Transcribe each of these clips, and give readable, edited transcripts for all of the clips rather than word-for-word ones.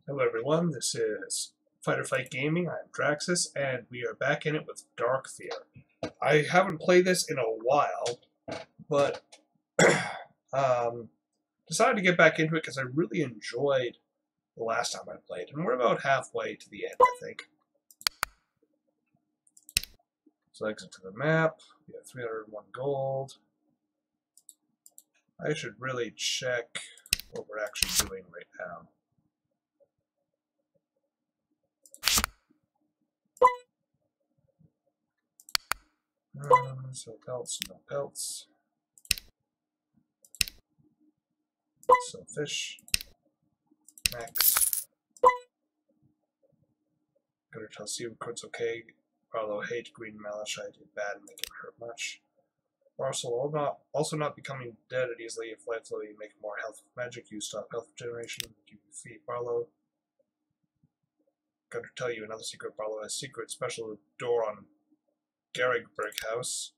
Hello everyone, this is Fight or Fight Gaming. I'm Draxus, and we are back in it with Dark Fear. I haven't played this in a while, but decided to get back into it because I really enjoyed the last time I played, and we're about halfway to the end, I think. So exit to the map. We have 301 gold. I should really check what we're actually doing right now. So pelts, no pelts. So fish. Max. Gotta tell Seacoat's okay. Barlow hate green malachite bad, make it hurt much. Also not becoming dead easily if life flow you make more health magic, you stop health regeneration, you defeat Barlow. Gotta tell you another secret. Barlow has secret special door on Garrigburg house.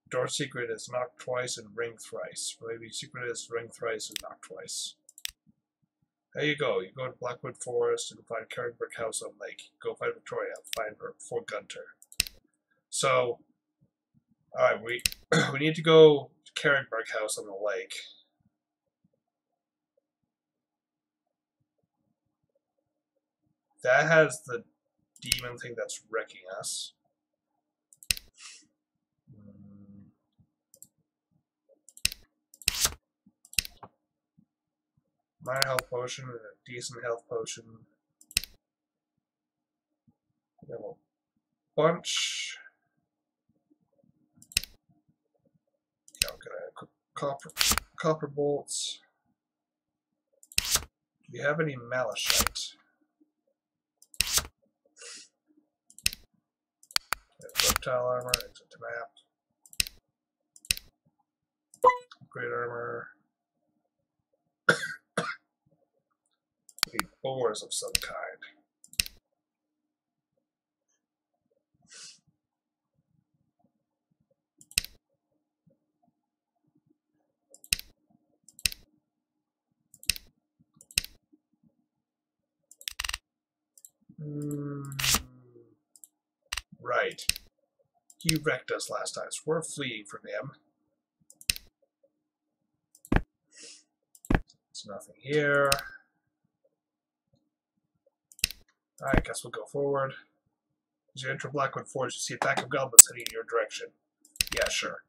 Door secret is knock twice and ring thrice. Maybe secret is ring thrice and knock twice. There you go. You go to Blackwood Forest and find Garrigburg house on lake. Go find Victoria. Find her for Gunter. So, alright, we need to go to Garrigburg house on the lake. That has the demon thing that's wrecking us. Minor health potion and a decent health potion. We have a bunch. Yeah, I'm gonna copper bolts. Do we have any malachite? Reptile armor, exit to map. Great armor. Need boars of some kind. Right. He wrecked us last time, so we're fleeing from him. There's nothing here. Alright, guess we'll go forward. As you enter Blackwood Forest, you see a pack of goblins heading in your direction. Yeah, sure.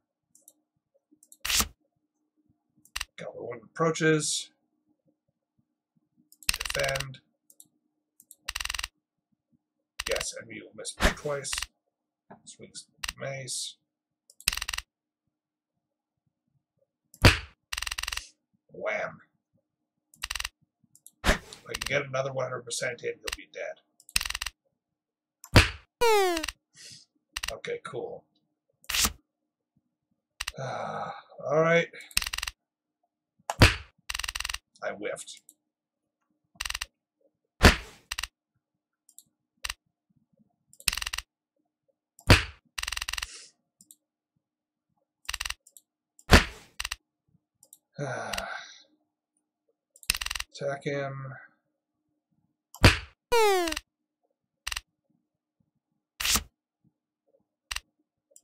Goblin 1 approaches. Defend. Yes, and we will miss him twice. Swings the mace. Wham. If I can get another 100% in, he'll be dead. Okay, cool. Alright. I whiffed. Attack him.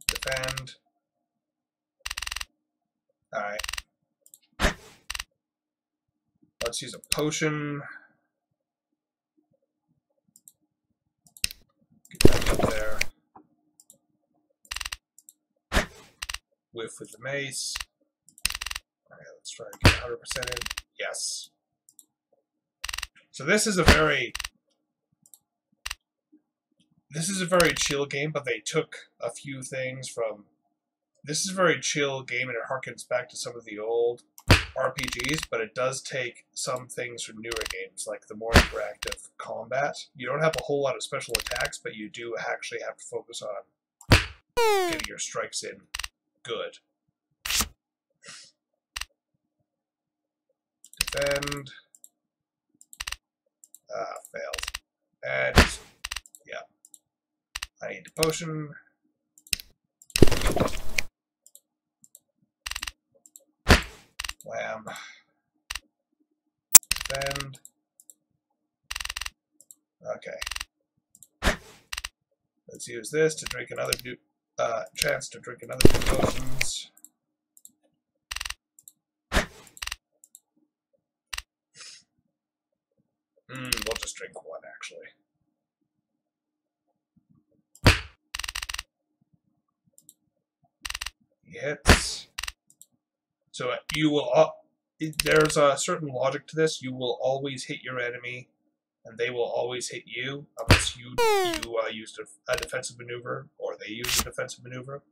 Defend. Alright. Let's use a potion. Get that up there. Whiff with the mace. Alright, let's try to get 100% in. Yes. So this is a very chill game, but they took a few things from... This is a very chill game, and it harkens back to some of the old RPGs, but it does take some things from newer games, like the more interactive combat. You don't have a whole lot of special attacks, but you do actually have to focus on getting your strikes in good. Defend. Failed. And, yeah. I need a potion. Wham. Defend. Okay. Let's use this to drink another chance to drink another 2 potions. We'll just drink 1 actually. He hits. So you will. There's a certain logic to this. You will always hit your enemy, and they will always hit you, unless you used a defensive maneuver, or they use a defensive maneuver.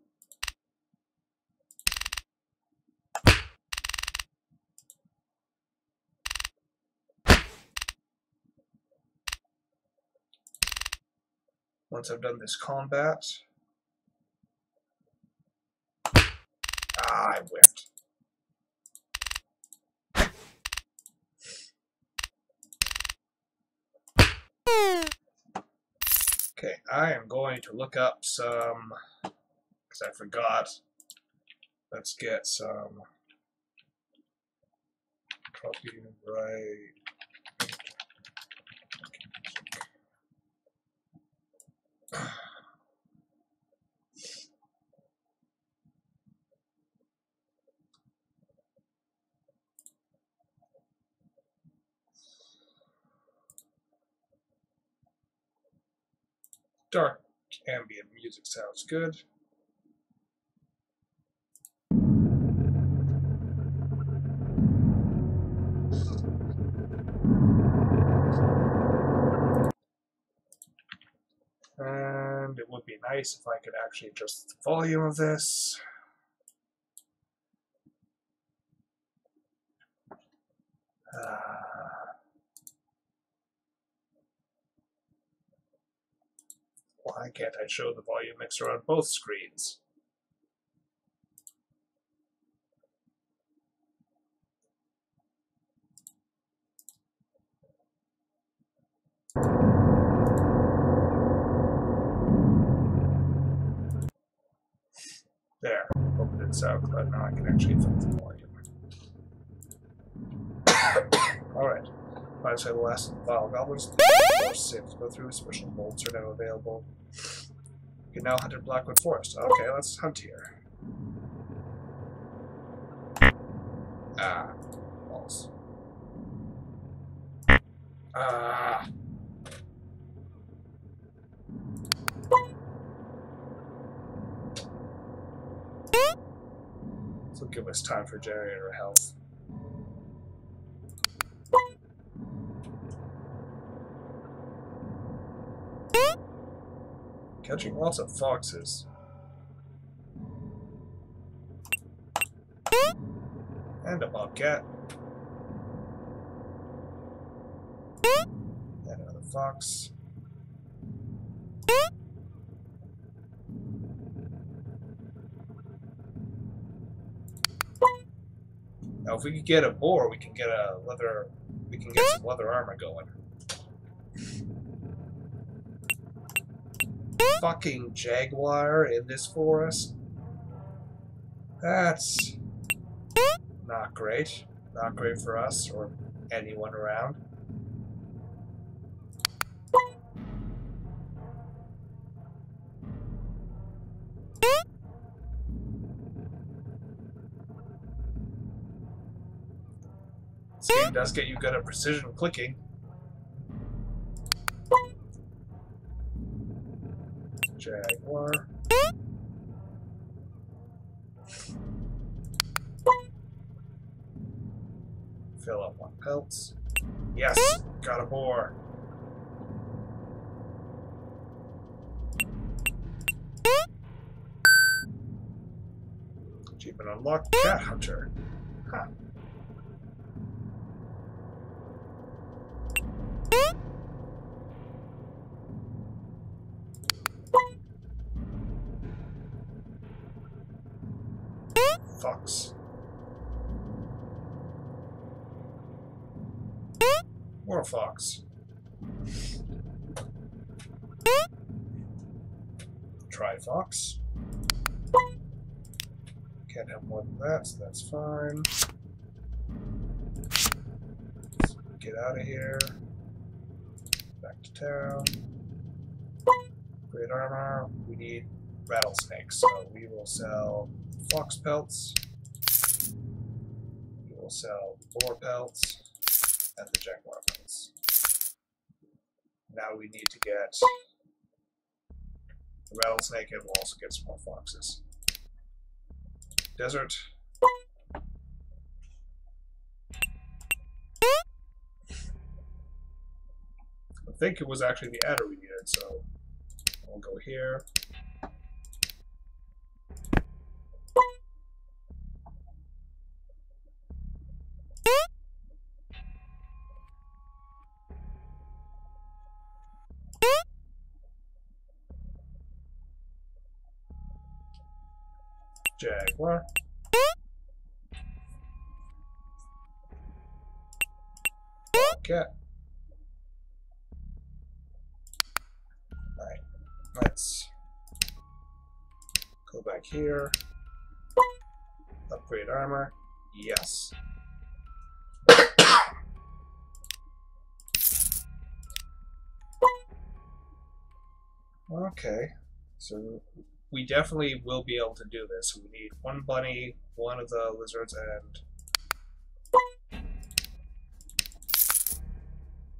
Once I've done this combat... I whiffed. Okay, I am going to look up some, because I forgot. Let's get some copyright. Dark ambient music sounds good. And it would be nice if I could actually adjust the volume of this. Why can't I show the volume mixer on both screens? There, open it SoundCloud. Now I can actually affect the volume. Alright. Find the last vile goblins. Forest safe to go through. Special bolts are now available. You can now hunt in Blackwood Forest. Okay, let's hunt here. Ah. Balls. Ah. This will give us time for generator health. Catching lots of foxes. And a bobcat. And another fox. Now if we could get a boar, we can get a leather, we can get some leather armor going. Fucking jaguar in this forest. That's not great. Not great for us or anyone around. This game does get you good at precision clicking. Jaguar. Fill up 1 pelt. Yes! Got a boar. Achievement unlocked. Cat hunter. Huh. Fox. More fox. Try fox. Can't have more than that, so that's fine. Let's get out of here. Back to town. Great armor. We need rattlesnakes, so we will sell fox pelts. We will sell boar pelts and the jaguar pelts. Now we need to get the rattlesnake, and we'll also get some more foxes. Desert. I think it was actually the adder we needed, so we'll go here. Jaguar. Cat. Alright, let's go back here. Upgrade armor. Yes. Okay, so we definitely will be able to do this. We need one bunny, one of the lizards, and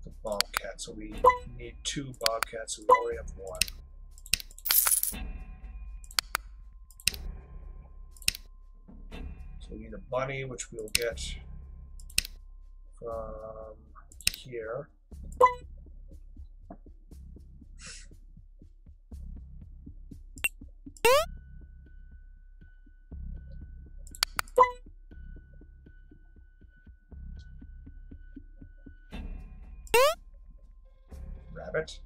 the bobcat. So we need 2 bobcats, so we already have 1. So we need a bunny, which we'll get from here. Rabbit.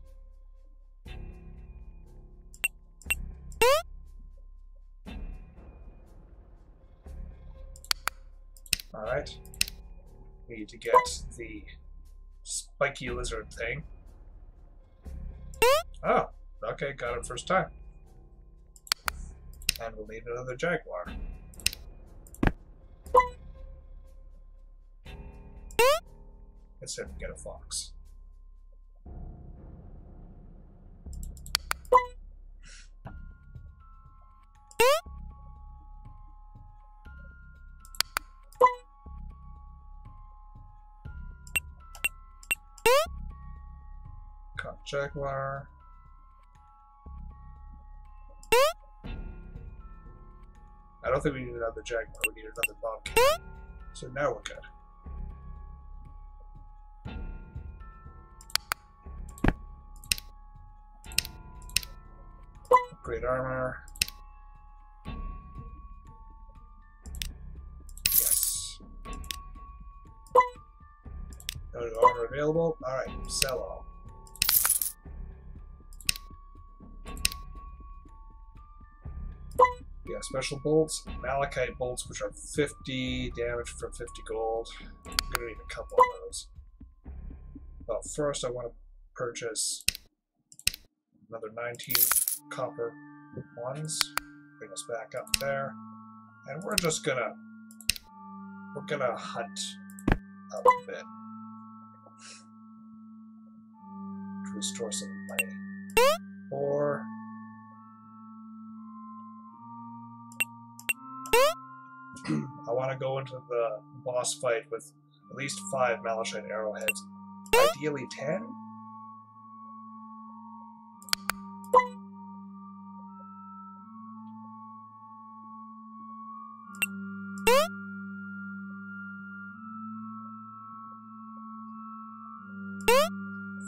Alright. We need to get the spiky lizard thing. Oh, okay, got it first time. And we'll need another jaguar. Let's see if we can get a fox. Caught jaguar. I don't think we need another jaguar, we need another bobcat. So now we're good. Upgrade armor. Yes. No new armor available. Alright, sell all. Yeah, special bolts, malachite bolts, which are 50 damage for 50 gold. I'm gonna need a couple of those. Well, first I want to purchase another 19 copper ones. Bring us back up there, and we're gonna hunt up a bit to restore some money. Or I want to go into the boss fight with at least 5 malachite arrowheads. Ideally 10?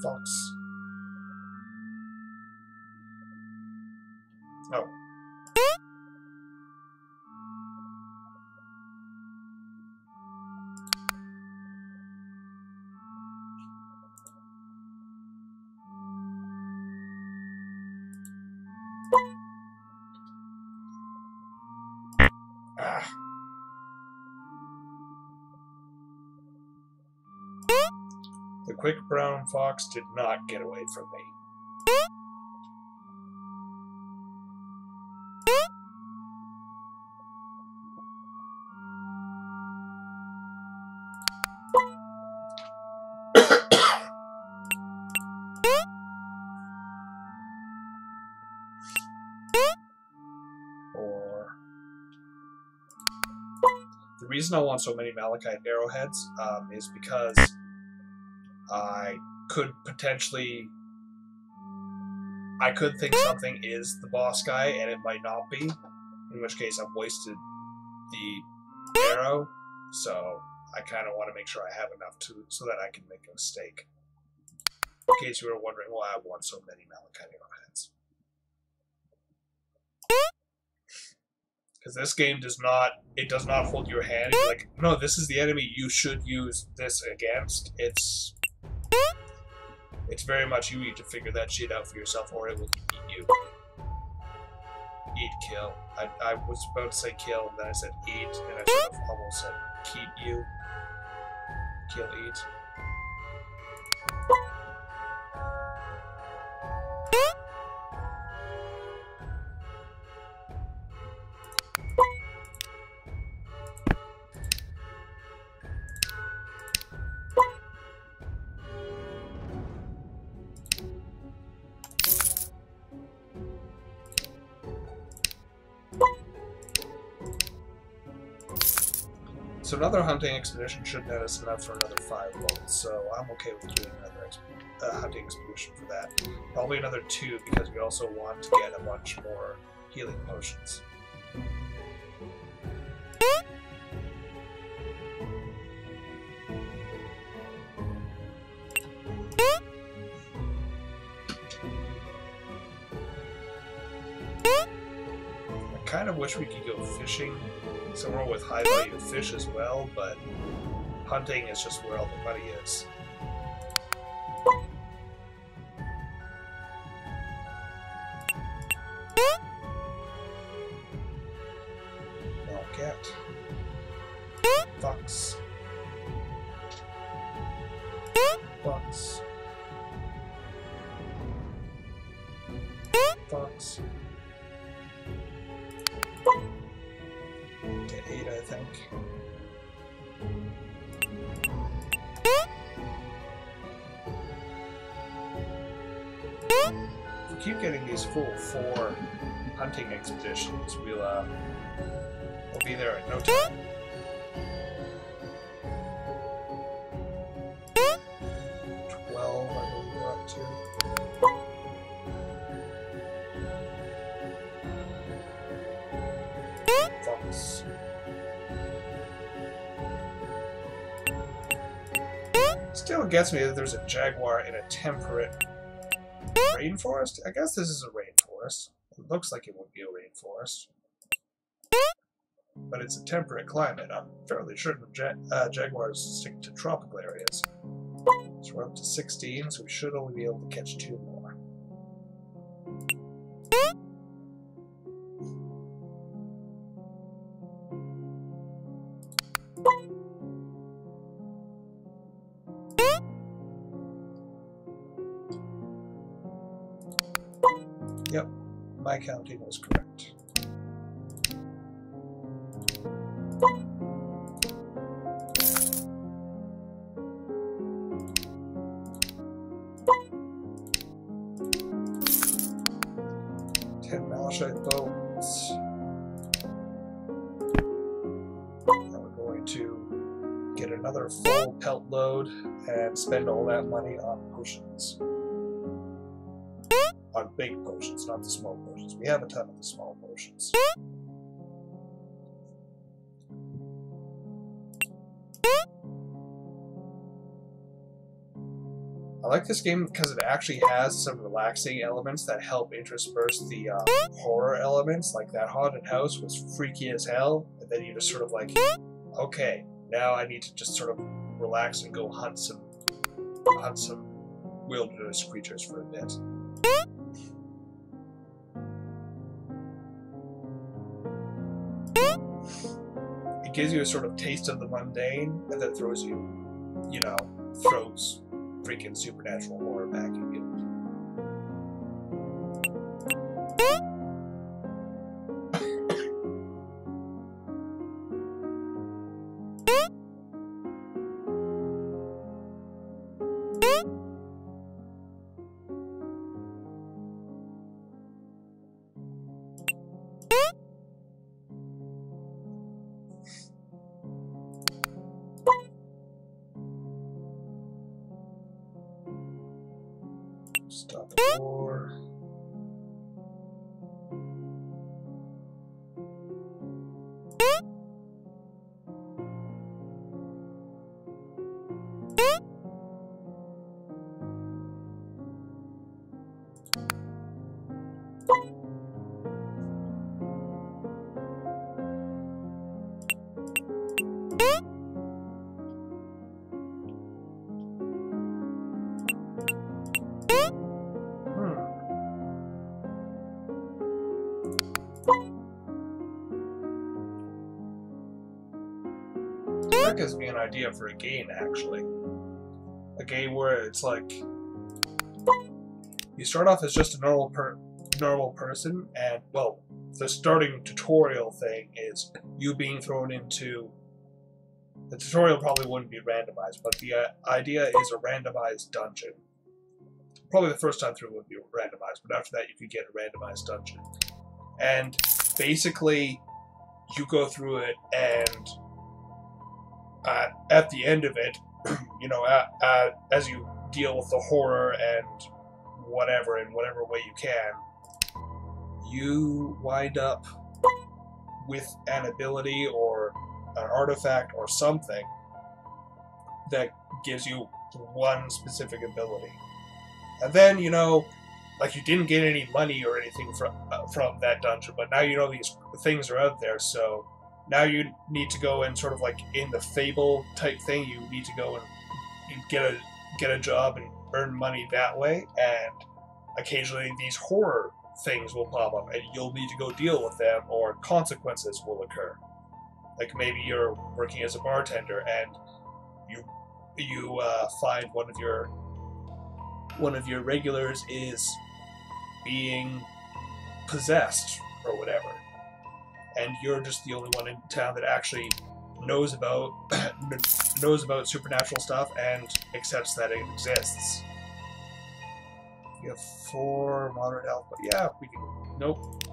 Fox. Oh. Ah. The quick brown fox did not get away from me. reason I want so many malachite arrowheads is because I could think something is the boss guy and it might not be, in which case I've wasted the arrow, so I kind of want to make sure I have enough so that I can make a mistake. In case you were wondering why I want so many malachite arrowheads. Because this game does not hold your hand and be like, no, this is the enemy you should use this against. It's very much you need to figure that shit out for yourself or it will eat you. Eat, kill. I was about to say kill, and then I said eat, and I sort of almost said keep you. Kill, eat. So another hunting expedition should net us enough for another 5 bolts, so I'm okay with doing another hunting expedition for that. Probably another 2, because we also want to get a bunch more healing potions. I kind of wish we could go fishing somewhere with high value fish as well, but hunting is just where all the money is. Cat. Fox. Fox. Fox. Get 8, I think. If we keep getting these full 4 hunting expeditions, we'll be there in no time. I believe we're up to. Fox. Still gets me that there's a jaguar in a temperate rainforest. I guess this is a rainforest. It looks like it would be a rainforest. But it's a temperate climate. I'm fairly certain jaguars stick to tropical areas. So we're up to 16, so we should only be able to catch 2 more. Yep, my counting was correct. Boats. And we're going to get another full pelt load and spend all that money on potions. On big potions, not the small potions. We have a ton of the small potions. I like this game because it actually has some relaxing elements that help intersperse the horror elements. Like that haunted house was freaky as hell, and then you just sort of like, okay, now I need to just sort of relax and go hunt some wilderness creatures for a bit. It gives you a sort of taste of the mundane, and then throws freaking supernatural horror back at you. Stop the door. That gives me an idea for a game, actually. A game where it's like you start off as just a normal person, and well, the starting tutorial thing is you being thrown into. The tutorial probably wouldn't be randomized, but the idea is a randomized dungeon. Probably the first time through would be randomized, but after that you could get a randomized dungeon. And basically, you go through it, and at the end of it, you know, as you deal with the horror and whatever in whatever way you can, you wind up with an ability or an artifact or something that gives you one specific ability. And then, you know, like you didn't get any money or anything from that dungeon, but now you know these things are out there, so now you need to go and sort of like in the Fable type thing, you need to go and get a job and earn money that way, and occasionally these horror things will pop up and you'll need to go deal with them, or consequences will occur. Like maybe you're working as a bartender and you find one of your regulars is being possessed or whatever, and you're just the only one in town that actually knows about supernatural stuff and accepts that it exists. You have 4 moderate health, but yeah, we can. Nope,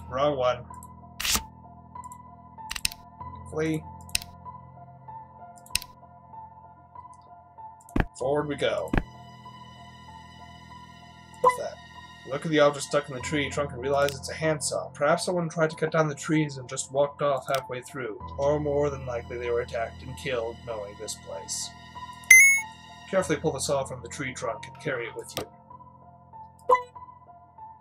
wrong one. Flee. Forward we go. What's that? Look at the object stuck in the tree trunk and realize it's a handsaw. Perhaps someone tried to cut down the trees and just walked off halfway through. Or more than likely they were attacked and killed, knowing this place. Carefully pull the saw from the tree trunk and carry it with you.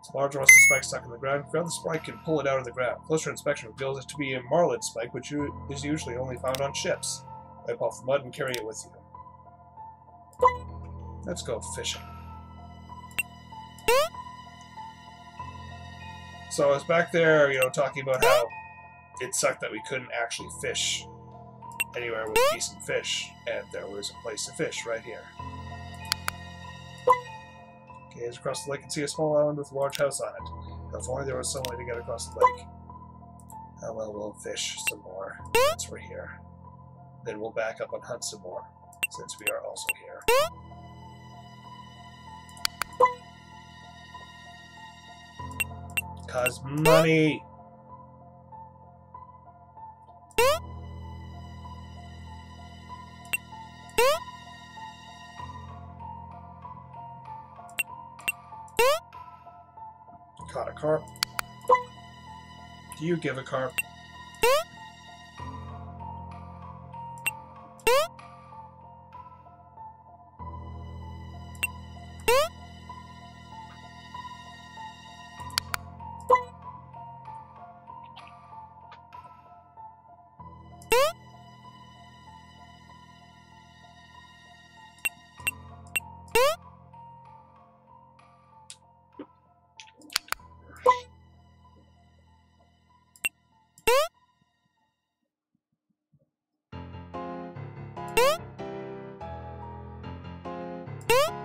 It's a large rusty spike stuck in the ground. Grab the spike and pull it out of the ground. Closer inspection reveals it to be a marlin spike, which is usually only found on ships. Wipe off the mud and carry it with you. Let's go fishing. So I was back there, you know, talking about how it sucked that we couldn't actually fish anywhere with decent fish, and there was a place to fish right here. Gaze across the lake and see a small island with a large house on it. If only there was some way to get across the lake. Oh well, we'll fish some more since we're here. Then we'll back up and hunt some more, since we are also here. Cause money! Caught a carp. Do you give a carp?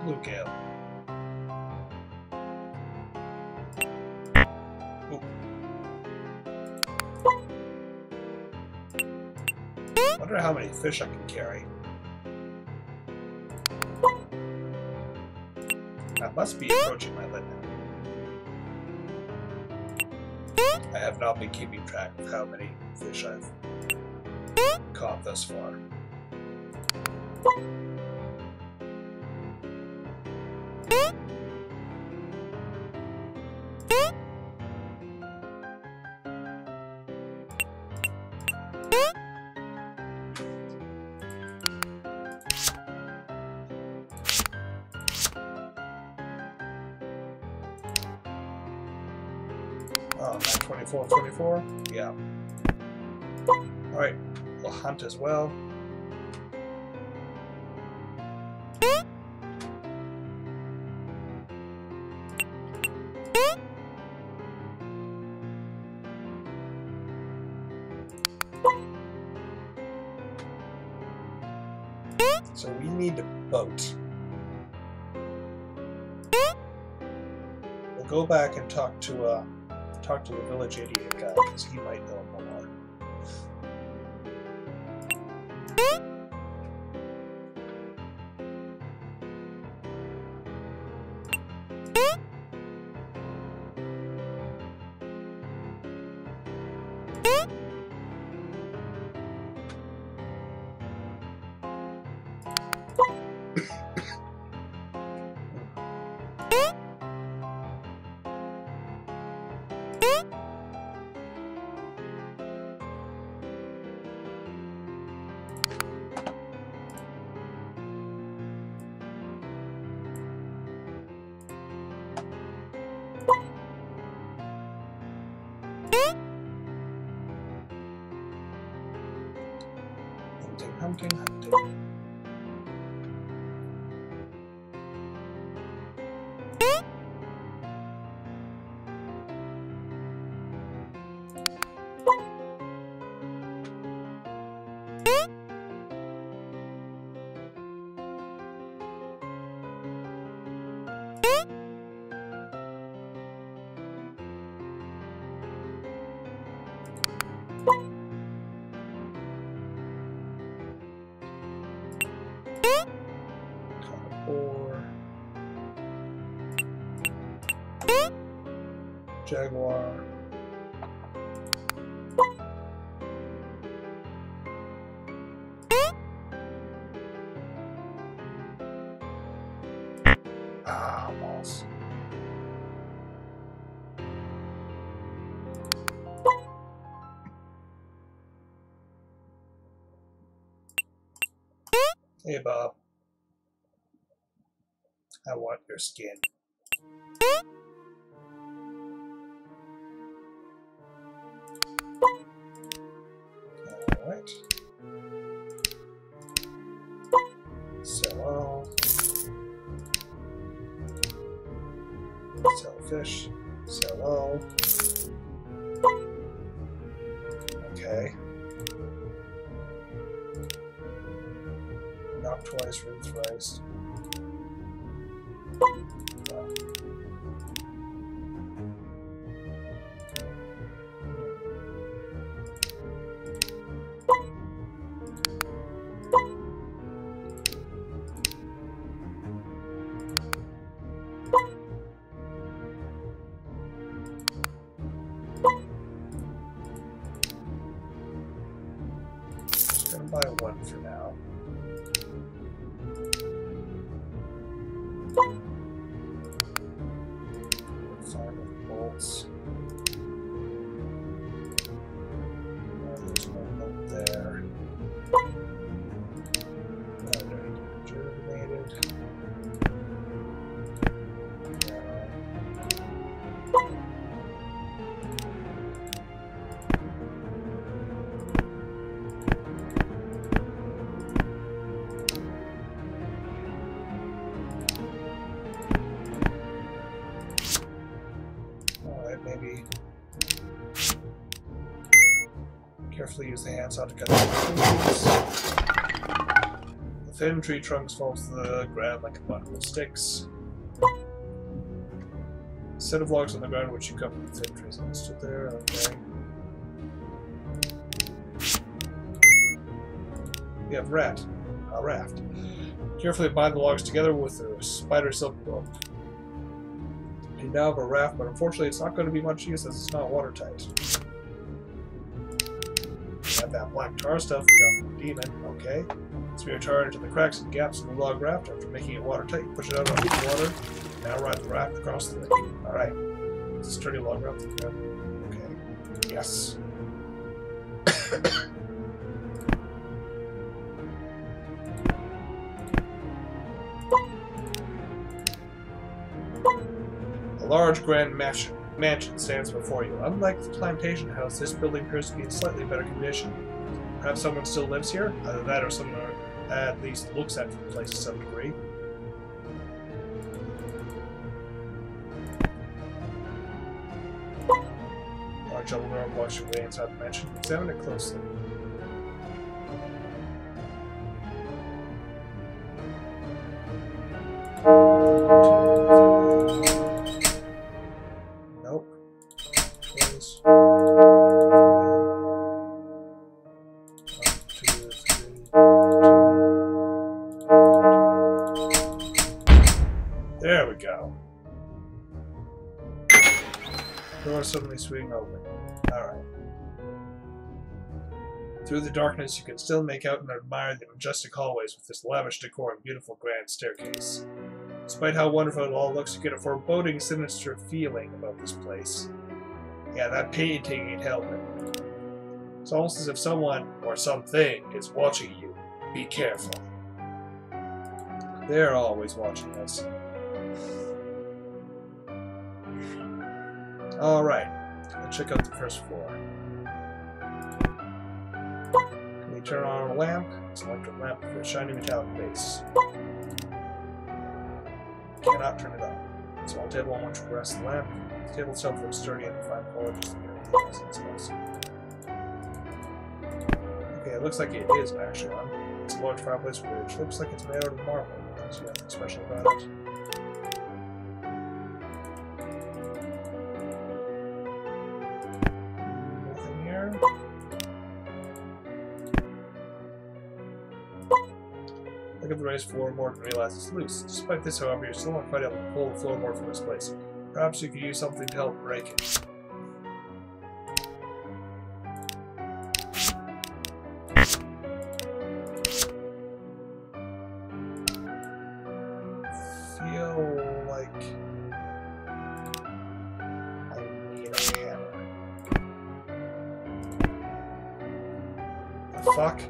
Bluegill. Wonder how many fish I can carry. I must be approaching my limit. I have not been keeping track of how many fish I've caught thus far. Oh, 24. Yeah. Alright, we'll hunt as well. So we need a boat. We'll go back and talk to the village idiot guy, because he might know more. Hunting. Jaguar. Ah, balls. Hey, Bob. I want your skin. Alright. Sell fish. Sell. Okay. Knock twice, ring thrice. Buy one for now. Five of bolts. There's no bolt there. Already germinated. Maybe carefully use the handsaw to cut the trees. The thin tree trunks fall to the ground like a bundle of sticks. A set of logs on the ground which you cover with thin trees stood there. Okay. We have a raft. Carefully bind the logs together with a spider silk rope. You now have a raft, but unfortunately it's not going to be much use as it's not watertight. You have that black tar stuff we got from the demon, okay. So we tar into the cracks and gaps in the log raft. After making it watertight, you push it out onto the water. Now ride the raft across the lake. Alright. It's a sturdy log raft. Okay. Yes. Large grand mansion. mansion stands before you. Unlike the plantation house, this building appears to be in slightly better condition. Perhaps someone still lives here? Either that or someone at least looks after the place to some degree. Large double door blocks your way inside the mansion. Examine it closely. Nope. Close. 1, 2, 3. There we go. Door suddenly swinging open. Alright. Through the darkness, you can still make out and admire the majestic hallways with this lavish decor and beautiful grand staircase. Despite how wonderful it all looks, you get a foreboding, sinister feeling about this place. Yeah, that painting ain't helping. It's almost as if someone, or something, is watching you. Be careful. They're always watching us. Alright, let's check out the first floor. Can we turn on a lamp? Select a lamp with a shiny metallic base. Cannot turn it on. Small table on which rests the lamp. The table itself looks sturdy and fine quality, just like everything else in this house. Okay, it looks like it is actually on. It's a large fireplace which looks like it's made out of marble. So nothing special about it. Nothing here. Look at the raised floorboard and realize it's loose. Despite this, however, you're still not quite able to pull the floorboard from its place. Perhaps you could use something to help break it. Feel like I need a hammer. The fuck?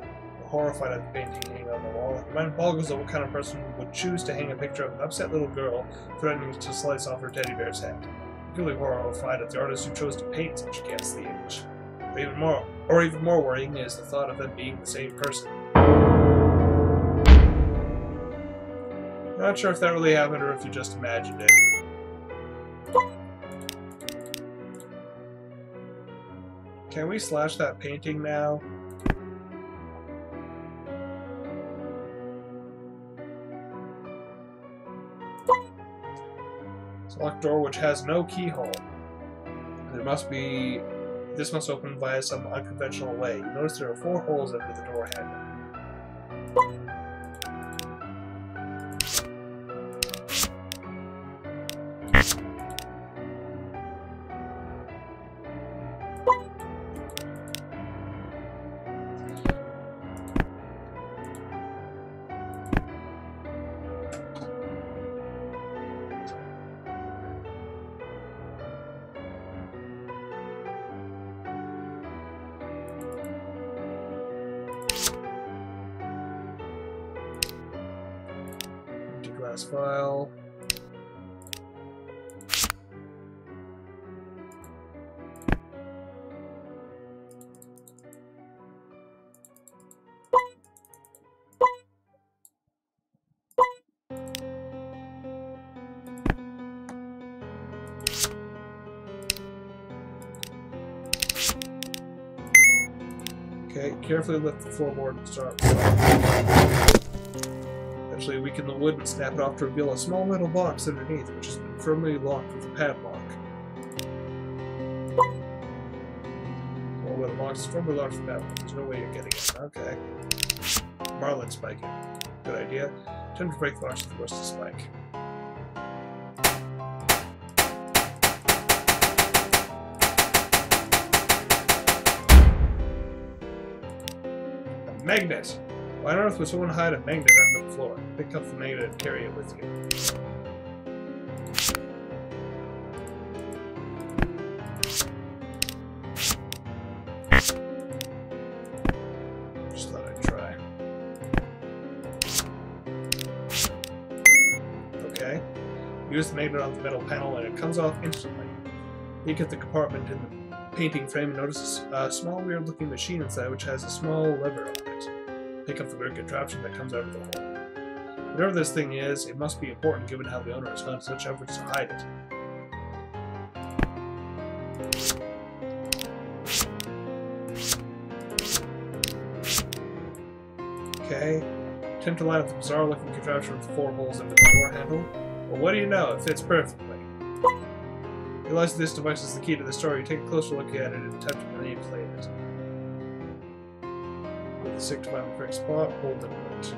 Horrified at the painting hanging on the wall. Your mind boggles at what kind of person would choose to hang a picture of an upset little girl threatening to slice off her teddy bear's head. Really horrified at the artist who chose to paint such a ghastly image. But even more worrying is the thought of them being the same person. Not sure if that really happened or if you just imagined it. Can we slash that painting now? Locked door which has no keyhole. This must open via some unconventional way. You notice there are 4 holes under the door handle. Glass file. Okay, carefully lift the floorboard and start. Eventually weaken the wood and snap it off to reveal a small metal box underneath, which has been firmly locked with a padlock. Well, the box is firmly locked with a padlock. There's no way you're getting it. Okay. Marlin spiking. Good idea. Time to break the box with the rusty spike. A magnet! Why on earth would someone hide a magnet under the floor? Pick up the magnet and carry it with you. Just thought I'd try. Okay. Use the magnet on the metal panel and it comes off instantly. Peek at the compartment in the painting frame and notice a small weird-looking machine inside which has a small lever on it. Pick up the weird contraption that comes out of the hole. Whatever this thing is, it must be important given how the owner has gone to such efforts to hide it. Okay. Attempt to line up the bizarre-looking contraption with 4 holes in the door handle. Well, what do you know? It fits perfectly. Realize this device is the key to the story. Take a closer look at it and attempt to manipulate it. With the stick to find the correct spot, hold and wait.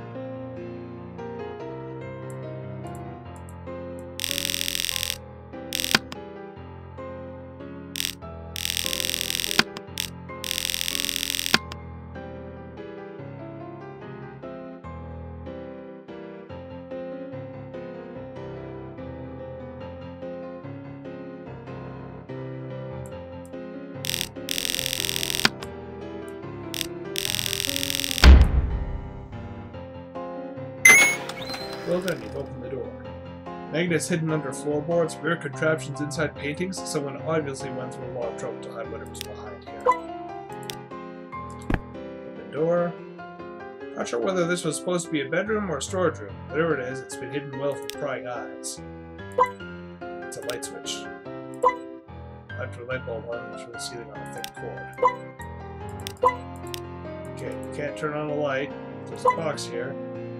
Well done, you've opened the door. Magnets hidden under floorboards, weird contraptions inside paintings. Someone obviously went through a lot of trouble to hide whatever was behind here. Open door. Not sure whether this was supposed to be a bedroom or a storage room. Whatever it is, it's been hidden well from prying eyes. It's a light switch. After a light bulb hung through the ceiling on a thick cord. Okay, you can't turn on a light. There's a box here.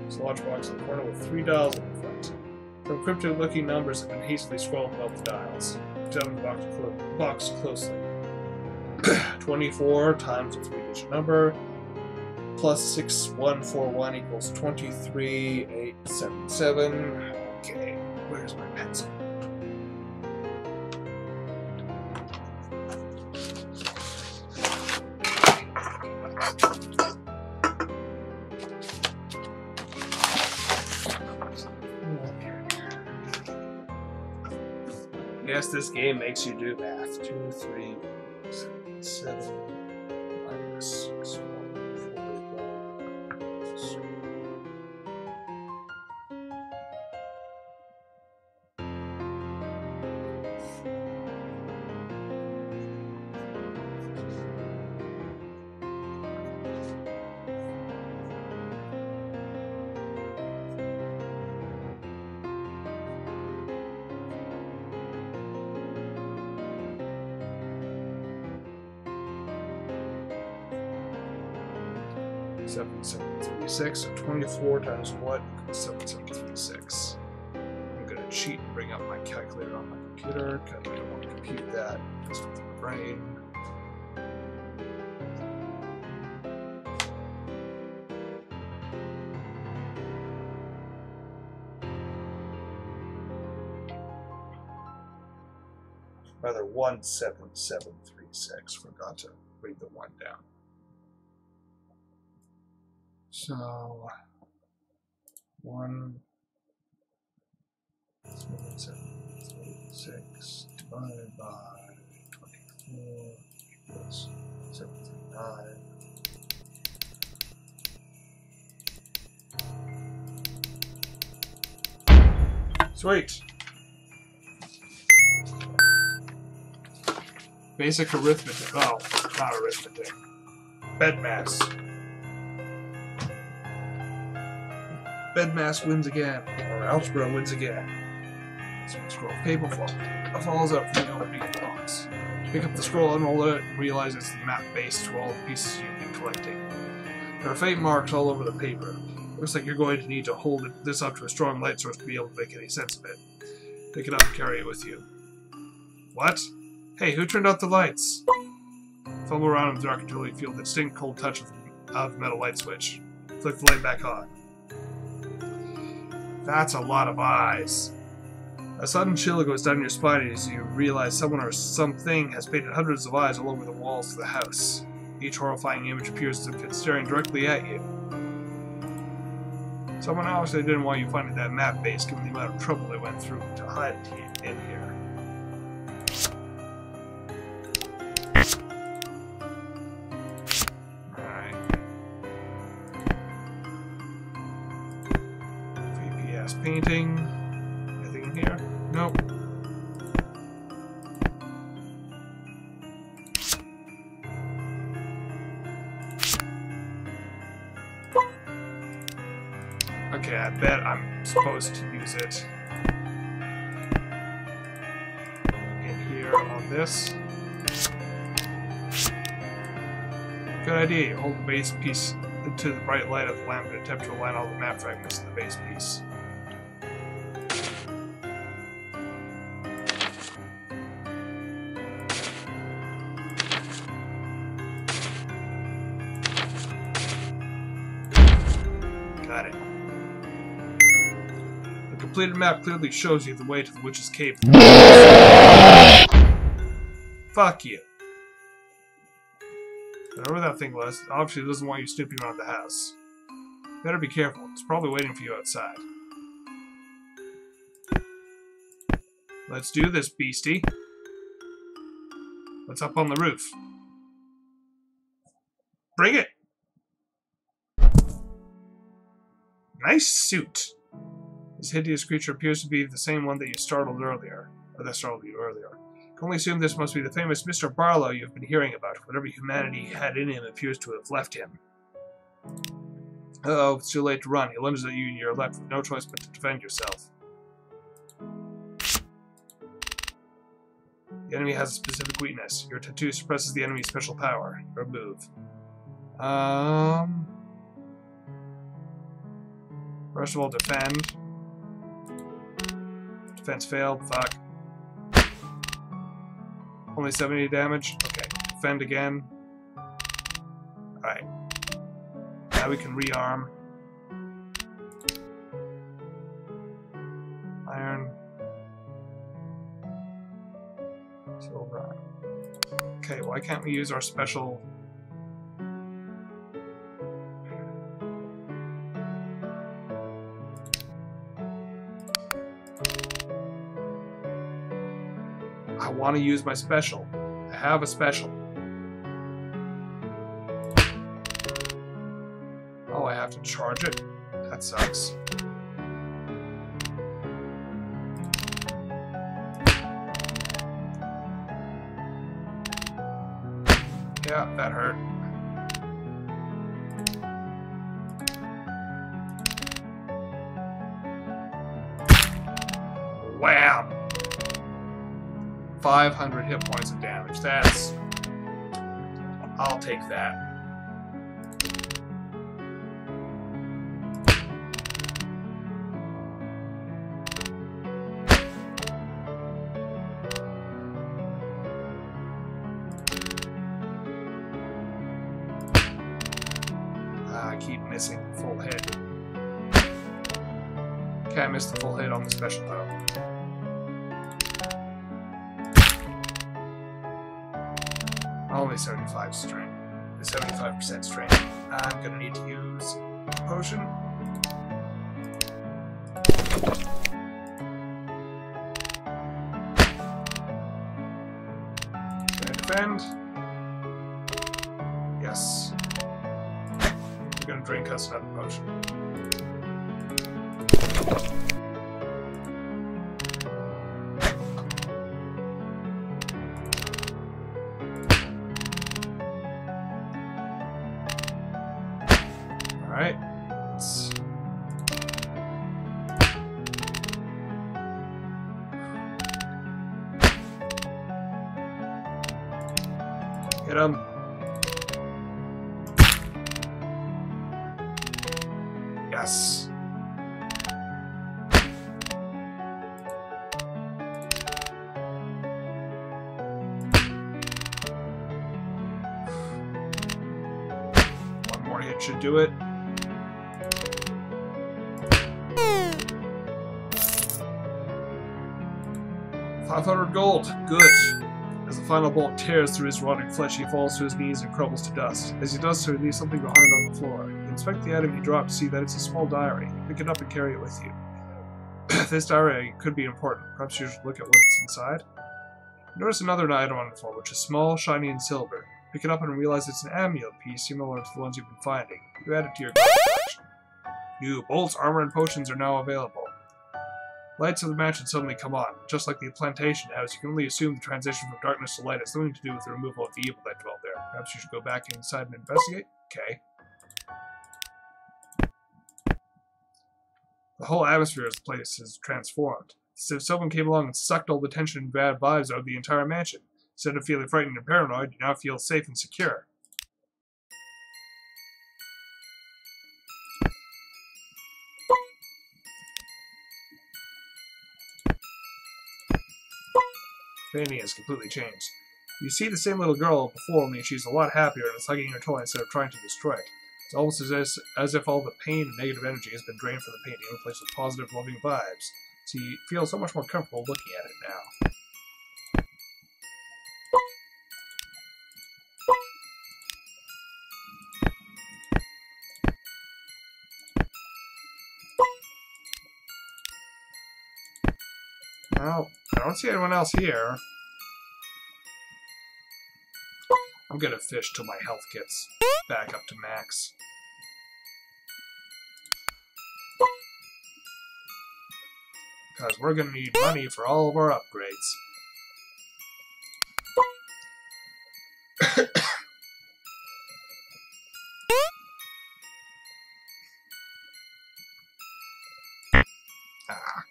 There's a large box in the corner with 3 dials in front. Some cryptic-looking numbers have been hastily scrawled above the dials. Examine the box closely. 24 times a 3-digit number, plus 6141 equals 23877. Okay, where's my pencil? Yes, this game makes you do math. 2, 3, 7, minus 6, 1, 4, 7736, so 24 times what equals 7736. I'm going to cheat and bring up my calculator on my computer, because I don't want to compute that just with my brain. Rather 17736, forgot to read the 1 down. So, 17736 divided by 24 plus 739. Sweet! Basic arithmetic. Oh, not arithmetic. Bedmass. Bedmass wins again, or algebra wins again. So scroll paper falls out from the opening of the box. Pick up the scroll, unroll it, and realize it's the map base to all the pieces you've been collecting. There are faint marks all over the paper. Looks like you're going to need to hold this up to a strong light source to be able to make any sense of it. Pick it up and carry it with you. What? Hey, who turned out the lights? Fumble around in the dark until you feel the distinct cold touch of the metal light switch. Flick the light back on. That's a lot of eyes. A sudden chill goes down your spine as you realize someone or something has painted hundreds of eyes all over the walls of the house. Each horrifying image appears as if it's staring directly at you. Someone obviously didn't want you finding that map base given the amount of trouble they went through to hide it in here. Painting. Anything in here? Nope. supposed to use it in here on this. Good idea. You hold the base piece into the bright light of the lamp and attempt to align all the map fragments to the base piece. Got it. The completed map clearly shows you the way to the Witch's Cave. Fuck you. Whatever that thing was, obviously doesn't want you snooping around the house. Better be careful. It's probably waiting for you outside. Let's do this, beastie. What's up on the roof? Bring it! Nice suit. This hideous creature appears to be the same one that you startled earlier. Or that startled you earlier. I can only assume this must be the famous Mr. Barlow you've been hearing about. Whatever humanity had in him appears to have left him. Uh-oh, it's too late to run. He lunges at you and you're left with no choice but to defend yourself. The enemy has a specific weakness. Your tattoo suppresses the enemy's special power. Remove. First of all, defend. Defense failed. Fuck. Only 70 damage. Okay. Defend again. Alright. Now we can rearm. Iron. Silver. Okay, why can't we use our special... I want to use my special. I have a special. Oh, I have to charge it? That sucks. Yeah, that hurt. Wham! 500 hit points of damage. That's... I'll take that. I keep missing full hit. Can't miss the full hit on the special though. Only 75 strength. 75% strength. I'm gonna need to use a potion. Gonna defend. Yes. We're gonna drink us another potion. Alright, let's... Hit him. Yes. One more hit should do it. $500 gold. Good. As the final bolt tears through his rotting flesh, he falls to his knees and crumbles to dust. As he does so, he leaves something behind on the floor. You inspect the item he dropped to see that it's a small diary. You pick it up and carry it with you. This diary could be important. Perhaps you should look at what's inside. You notice another item on the floor, which is small, shiny, and silver. Pick it up and realize it's an amulet piece similar to the ones you've been finding. You add it to your collection. New bolts, armor, and potions are now available. Lights of the mansion suddenly come on. Just like the plantation house, you can only assume the transition from darkness to light has something to do with the removal of the evil that dwelt there. Perhaps you should go back inside and investigate? Okay. The whole atmosphere of the place is transformed. It's as if someone came along and sucked all the tension and bad vibes out of the entire mansion. Instead of feeling frightened and paranoid, you now feel safe and secure. Fanny has completely changed. You see the same little girl before, only she's a lot happier and is hugging her toy instead of trying to destroy it. It's almost as if all the pain and negative energy has been drained from the painting and replaced with positive, loving vibes. So you feel so much more comfortable looking at it now. Well, I don't see anyone else here. I'm gonna fish till my health gets back up to max. Because we're gonna need money for all of our upgrades. Ah.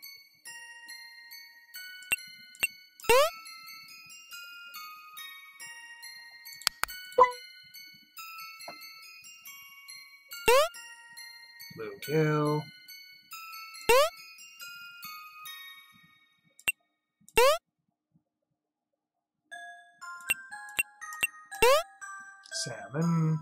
Blue kill. Salmon.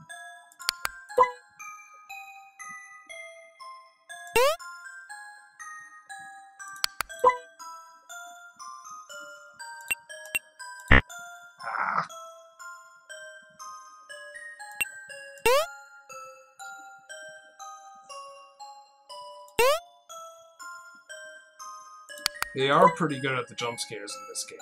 Ah. They are pretty good at the jump scares in this game.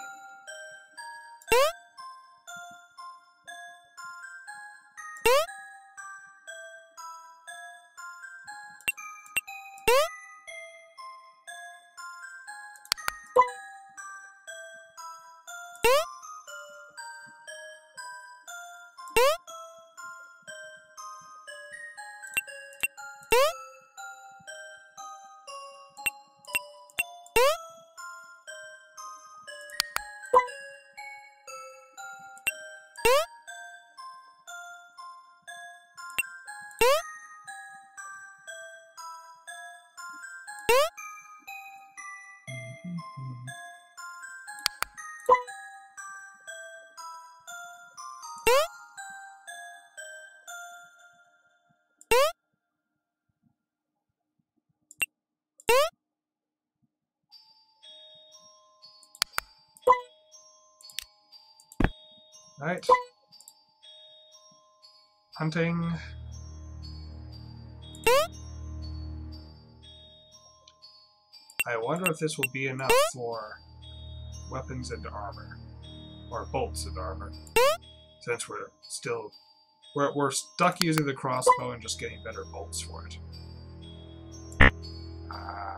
Right. Hunting. I wonder if this will be enough for weapons and armor. Or bolts and armor. Since we're still... We're stuck using the crossbow and just getting better bolts for it. Ah.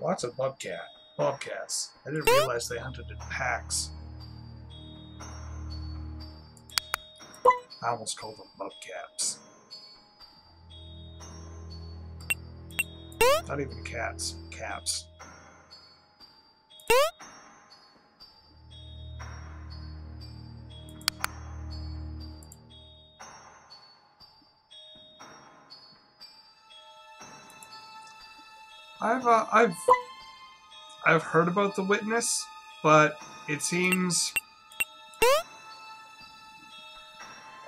Lots of bobcats. I didn't realize they hunted in packs. I almost called them bobcats. Not even cats, caps. I've heard about the witness, but it seems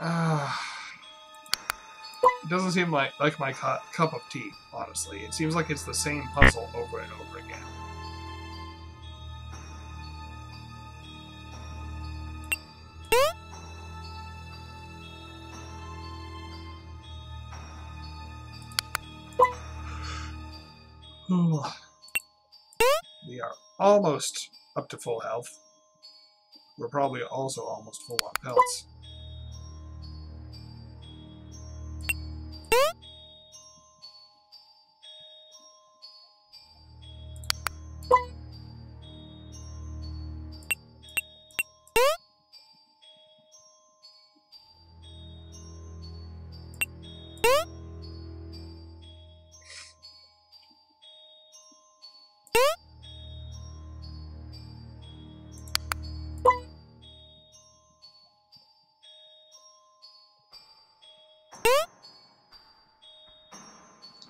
it doesn't seem like my cup of tea, honestly. It seems like it's the same puzzle over and over again. We are almost up to full health. We're probably also almost full on pelts.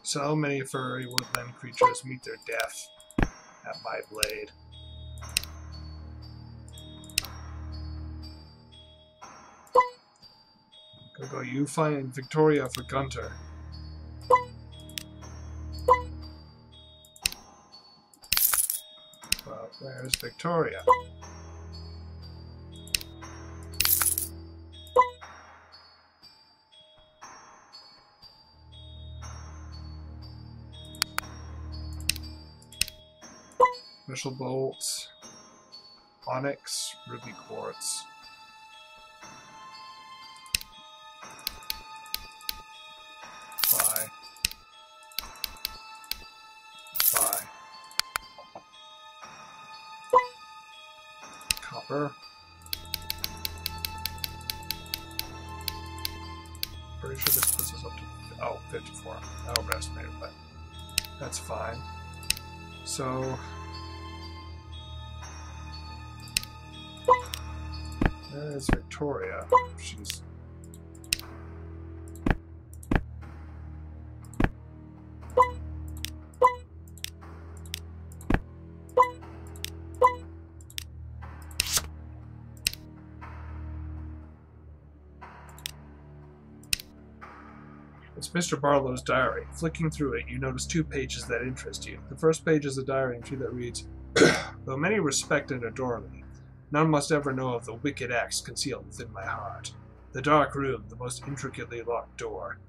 So many furry woodland creatures meet their death at my blade. Go, you find Victoria for Gunter. Well, where's Victoria? Missile bolts, onyx, ruby quartz. Bye. Bye. Copper. Pretty sure this puts us up to 54. I overestimated, but that's fine. So there is Victoria. She's It's Mr. Barlow's diary. Flicking through it, you notice 2 pages that interest you. The first page is a diary entry that reads, "Though many respect and adore me, none must ever know of the wicked acts concealed within my heart. The dark room, the most intricately locked door.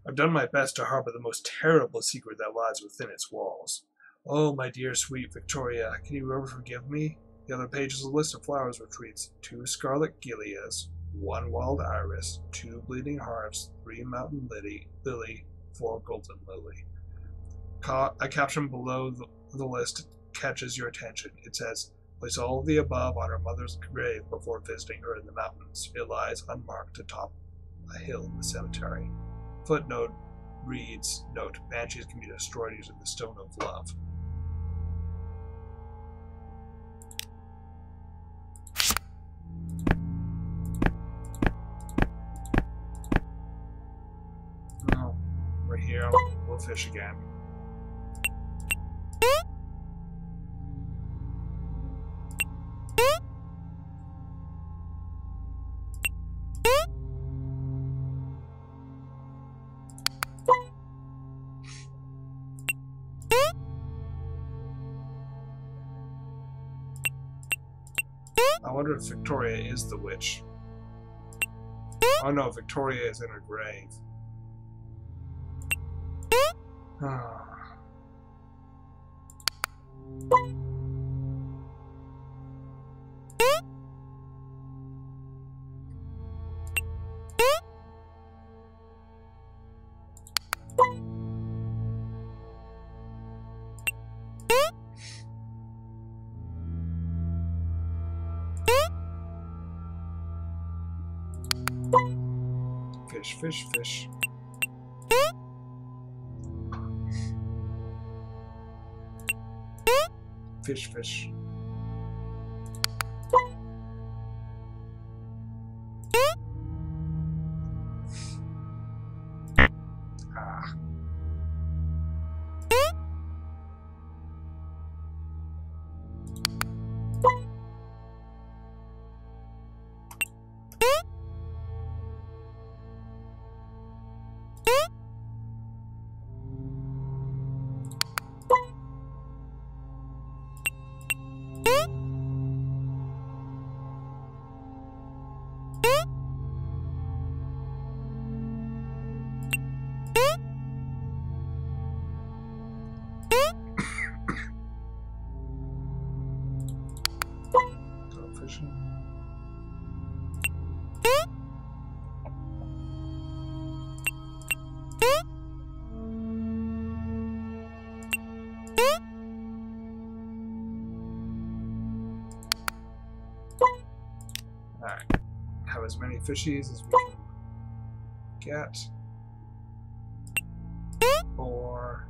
I've done my best to harbor the most terrible secret that lies within its walls. Oh, my dear, sweet Victoria, can you ever forgive me?" The other page is a list of flowers which reads, 2 scarlet gilias, 1 wild iris, 2 bleeding hearts, 3 mountain lily, 4 golden lily. A caption below the list catches your attention. It says, "Place all of the above on her mother's grave before visiting her in the mountains. It lies unmarked atop a hill in the cemetery." Footnote reads, "Note, banshees can be destroyed using the Stone of Love." No, we're here. We'll fish again. I wonder if Victoria is the witch. Oh no, Victoria is in her grave. Fish, fish, fish. Fish, fish. Ah. Alright. Have as many fishies as we can get. Or...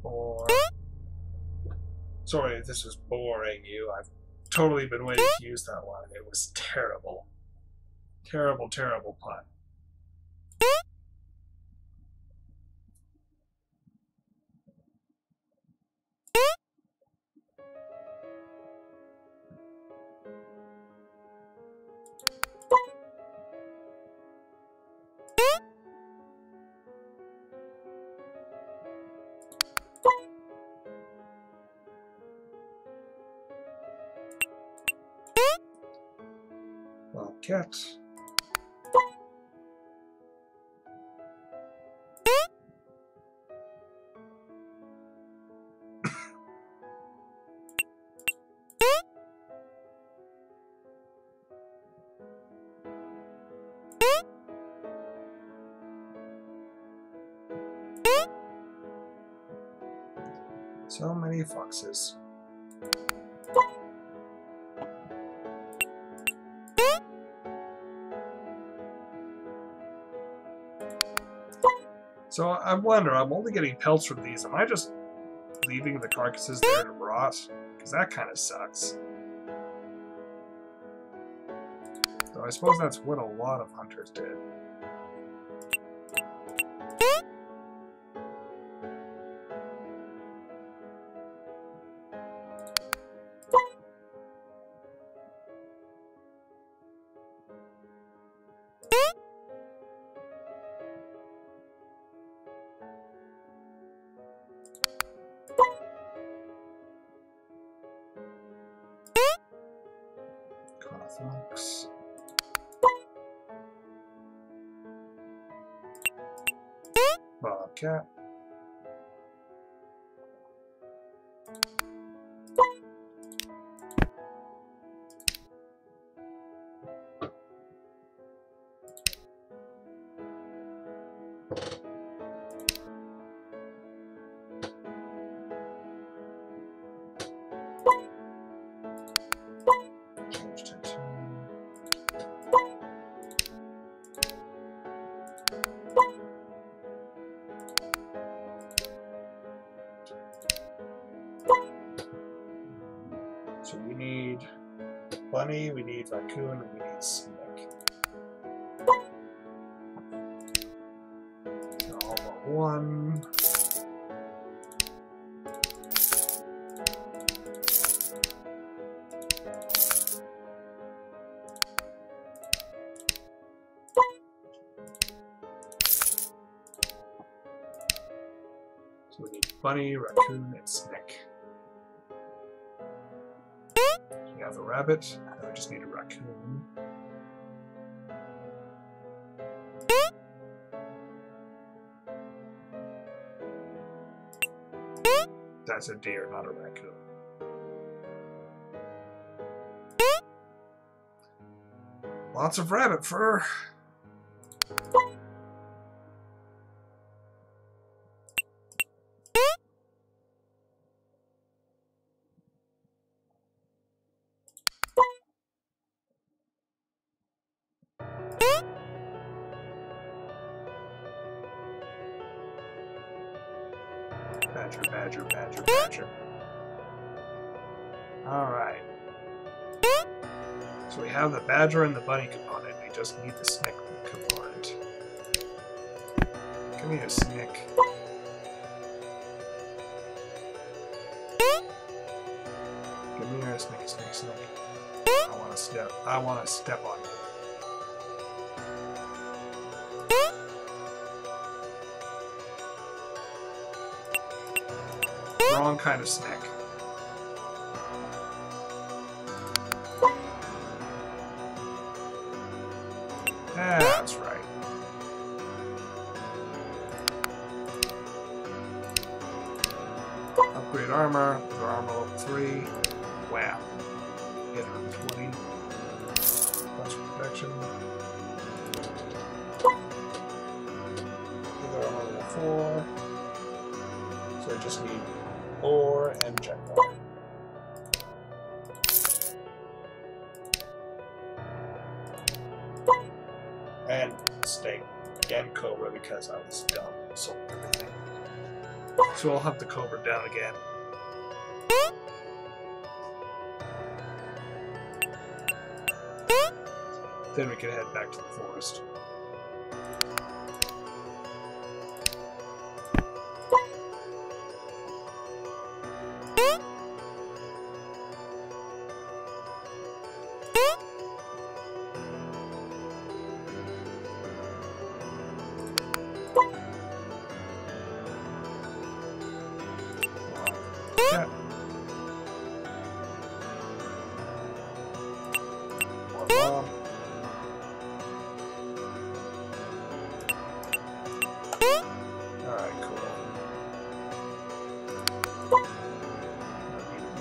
Or... Sorry if this was boring you. I've totally been waiting to use that one. It was terrible. Terrible, terrible pun. Cat. So many foxes. So I wonder, I'm only getting pelts from these. Am I just leaving the carcasses there to rot? Because that kind of sucks. So I suppose that's what a lot of hunters did. Fox. Bobcat. So we need bunny, we need raccoon, and we need snake. All but one. So we need bunny, raccoon, and snake. We have a rabbit, and we just need a raccoon. That's a deer, not a raccoon. Lots of rabbit fur. Badger, badger, badger, badger. Alright. So we have the badger and the bunny component. We just need the snake component. Give me a snake. Give me a snake, snake, snake. I want to step on you. Wrong kind of snack. That's right. Upgrade armor. Your armor level 3. Wow. 820. Plus protection. Your armor level 4. So I just need ore and checkpoint. And stay again Cobra because I was dumb. Sold everything. So I'll have the Cobra down again. Then we can head back to the forest. Yeah. More bomb. Alright, cool.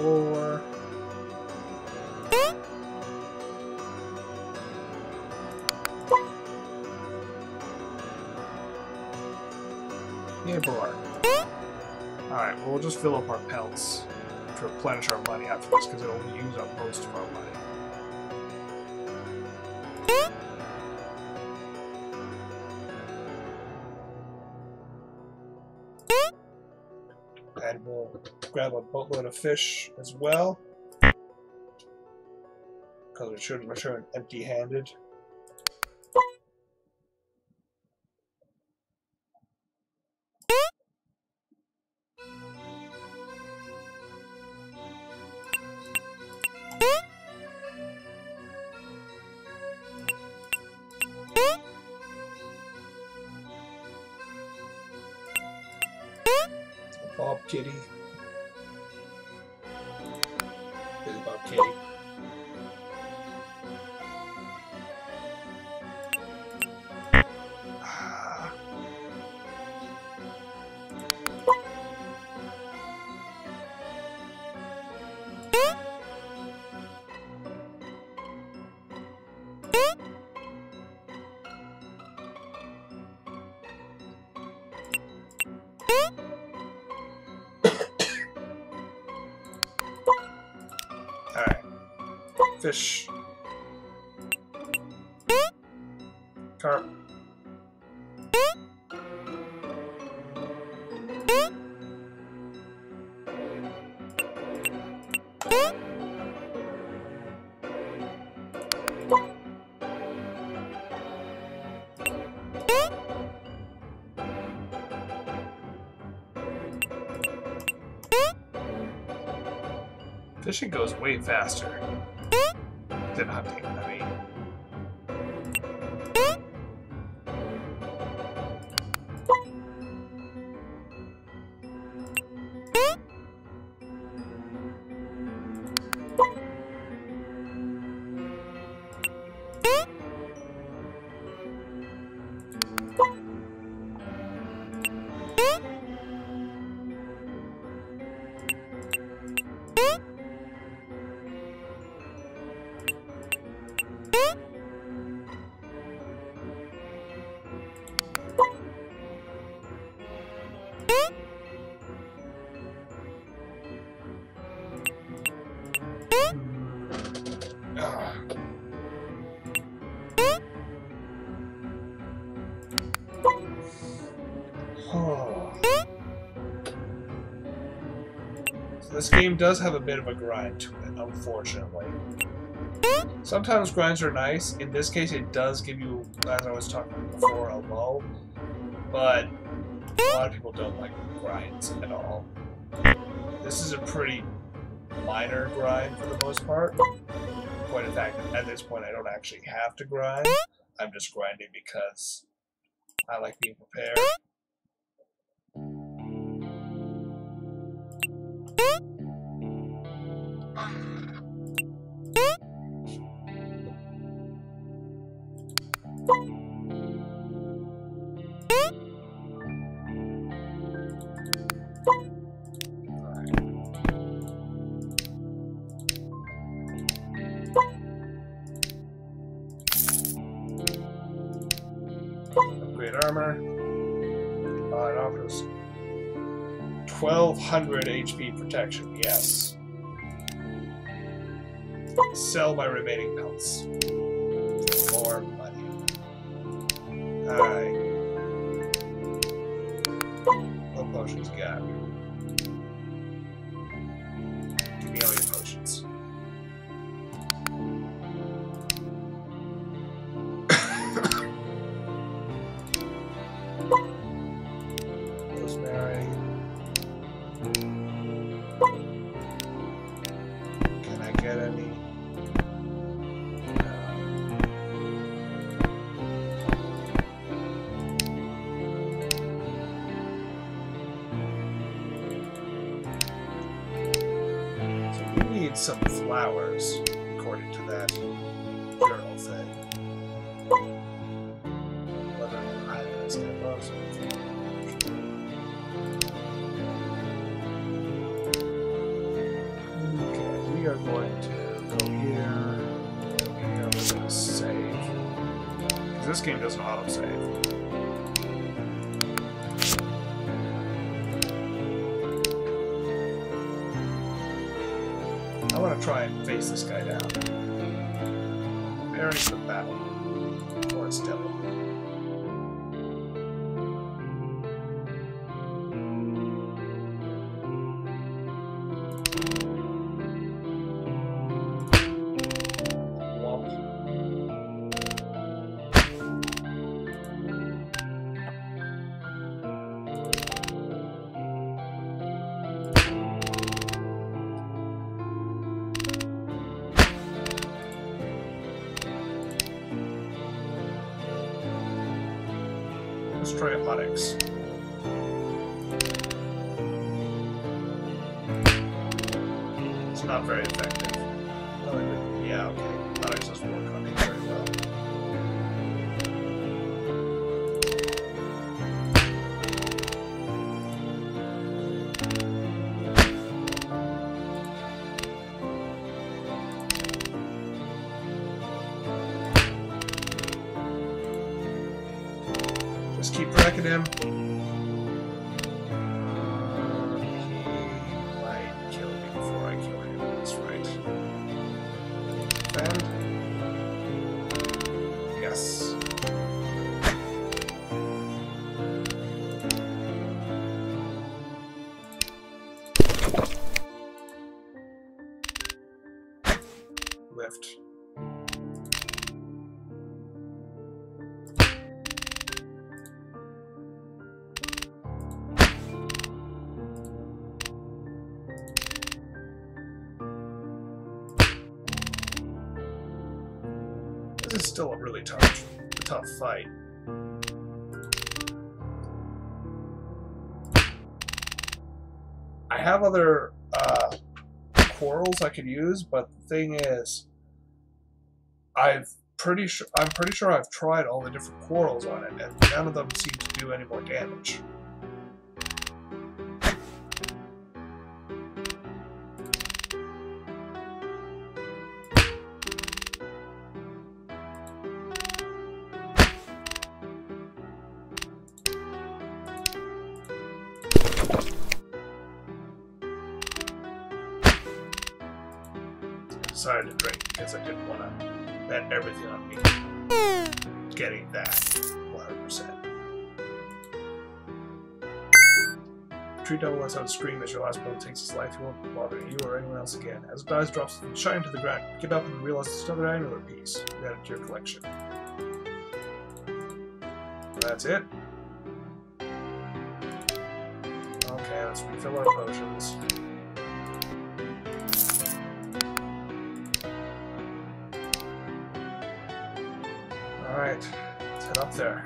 More. Yeah, boy. Alright, well, we'll just fill up our pelts to replenish our money after this, because it'll use up most of our money. And we'll grab a boatload of fish as well, because we shouldn't return empty-handed. Bob Kitty. This is Bob Kitty. Alright. Fish. Carp. Fishing goes way faster than hunting, I mean. This game does have a bit of a grind to it, unfortunately. Sometimes grinds are nice. In this case, it does give you, as I was talking about before, a lull. But a lot of people don't like grinds at all. This is a pretty minor grind for the most part. Point of fact, at this point, I don't actually have to grind. I'm just grinding because I like being prepared. light armor. It offers 1200 HP protection, yes. Sell my remaining pelts. For more money. Alright. What potions you got? Give me all your potions. Rosemary. Can I get any? Some flowers, according to that journal thing. Whether I was okay, we are going to go here. We're going to save. Because this game doesn't auto-save. I want to try and face this guy down. Preparing for battle. Or its devil. Let's try athletics. It's not very effective. Oh, yeah, okay. Athletics doesn't work on me very well. Just keep tracking him. He might kill me before I kill him. That's right. Defend. Yes. Lift. This is still a really tough fight. I have other quarrels I could use, but the thing is, I'm pretty sure I've tried all the different quarrels on it, and none of them seem to do any more damage. I decided to drink because I didn't want to bet everything on me getting that 100%. Tree devil lets out a scream as your last bullet takes its life. He won't bother you or anyone else again. As it dies, drops and shine to the ground. Get up and realize it's another annular piece. You add it to your collection. That's it. Okay, let's refill our potions. Alright, let's head up there.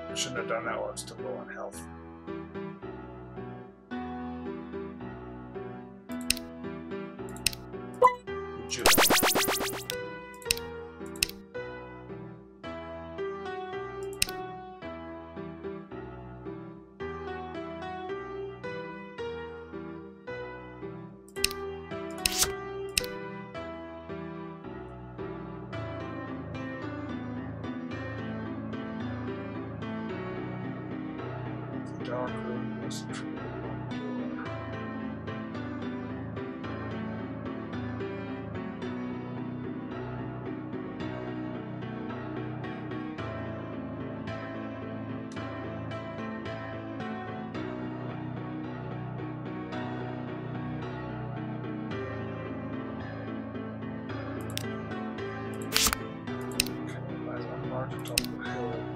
I shouldn't have done that while I'm still low on health. Rejuvenate. dark room was true.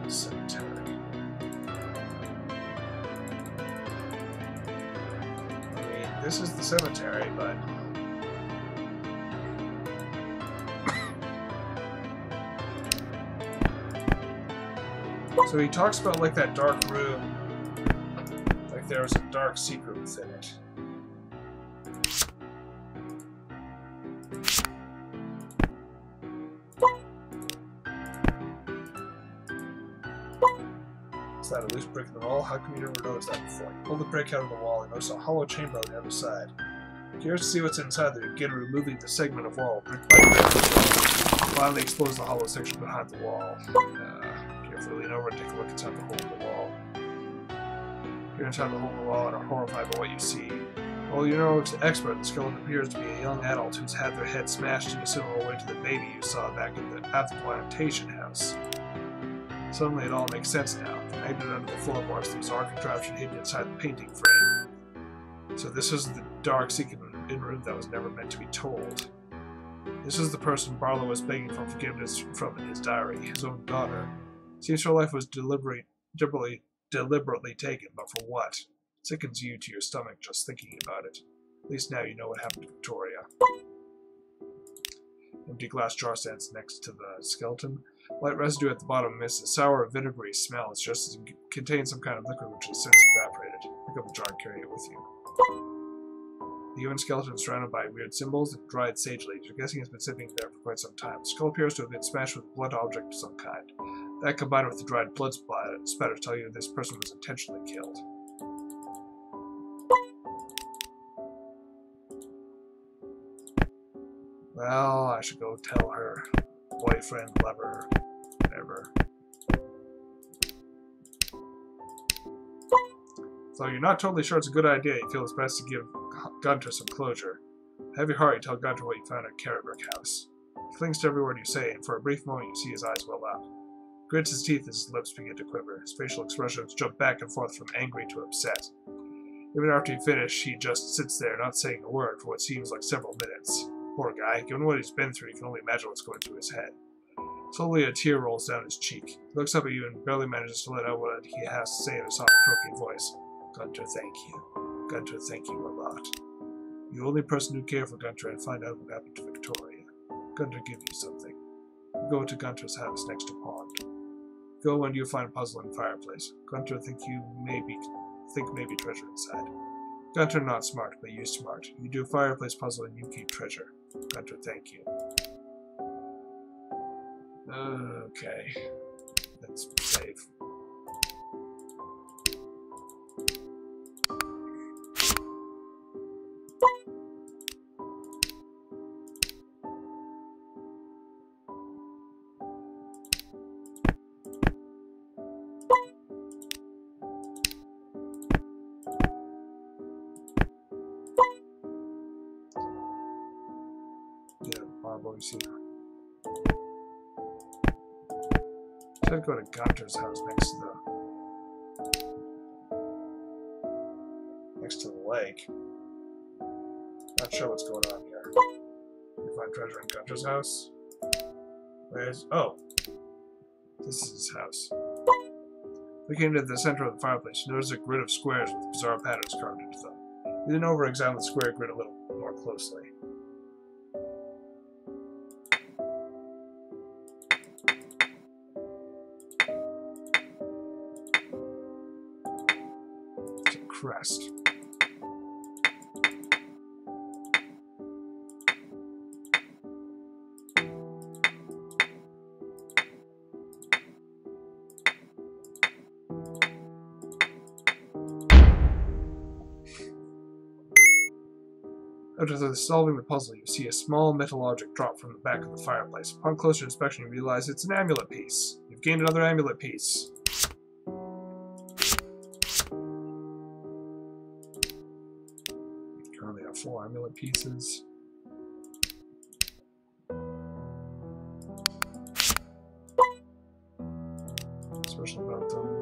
Cemetery. I mean, this is the cemetery, but so he talks about like that dark room, like there was a dark secret within it. Is that a loose brick in the wall? How come you never noticed that before? You pull the brick out of the wall and notice a hollow chamber on the other side. Curious to see what's inside there, begin removing the segment of wall, brick by brick. Finally expose the hollow section behind the wall. Carefully lean over and take a look inside the hole in the wall. You're inside the hole in the wall and are horrified by what you see. Well, you're no expert. The skeleton appears to be a young adult who's had their head smashed in a similar way to the baby you saw back at the plantation house. Suddenly it all makes sense now. The magnet under the floorboards, the bizarre contraption hidden inside the painting frame. So this is the dark secret in room that was never meant to be told. This is the person Barlow was begging for forgiveness from in his diary, his own daughter. Seems her life was deliberately taken, but for what? It sickens you to your stomach just thinking about it. At least now you know what happened to Victoria. Empty glass jar stands next to the skeleton. Light residue at the bottom emits a sour, vinegary smell. It's just as it contains some kind of liquid which has since evaporated. Pick up the jar and carry it with you. The human skeleton is surrounded by weird symbols and dried sage leaves. You're guessing it's been sitting there for quite some time. The skull appears to have been smashed with a blunt object of some kind. That combined with the dried blood spatter tell you this person was intentionally killed. Well, I should go tell her boyfriend, lover, whatever. So you're not totally sure it's a good idea. You feel it's best to give Gunter some closure. Have your heart, you tell Gunter what you found at Carrickbrook House. He clings to every word you say, and for a brief moment you see his eyes well up. He grits his teeth as his lips begin to quiver. His facial expressions jump back and forth from angry to upset. Even after you finish, he just sits there, not saying a word, for what seems like several minutes. Poor guy, given what he's been through, you can only imagine what's going through his head. Slowly a tear rolls down his cheek. He looks up at you and barely manages to let out what he has to say in a soft, croaking voice. Gunter, thank you. Gunter, thank you a lot. You're the only person who cared for Gunter and find out what happened to Victoria. Gunter give you something. You go to Gunter's house next to pond. Go and you'll find a puzzling fireplace. Gunter think maybe treasure inside. Gunter not smart, but you smart. You do fireplace puzzle and you keep treasure. Gunter, thank you. Okay. Let's save. You see. So I'd go to Gunter's house next to the lake. Not sure what's going on here. You find treasure in Gunter's house? Oh, this is his house. Looking into the center of the fireplace, you notice a grid of squares with bizarre patterns carved into them. You then over-examine the square grid a little more closely. Crest. After solving the puzzle, you see a small metal object drop from the back of the fireplace. Upon closer inspection, you realize it's an amulet piece. You've gained another amulet piece. got 4 amulet pieces. Especially about them.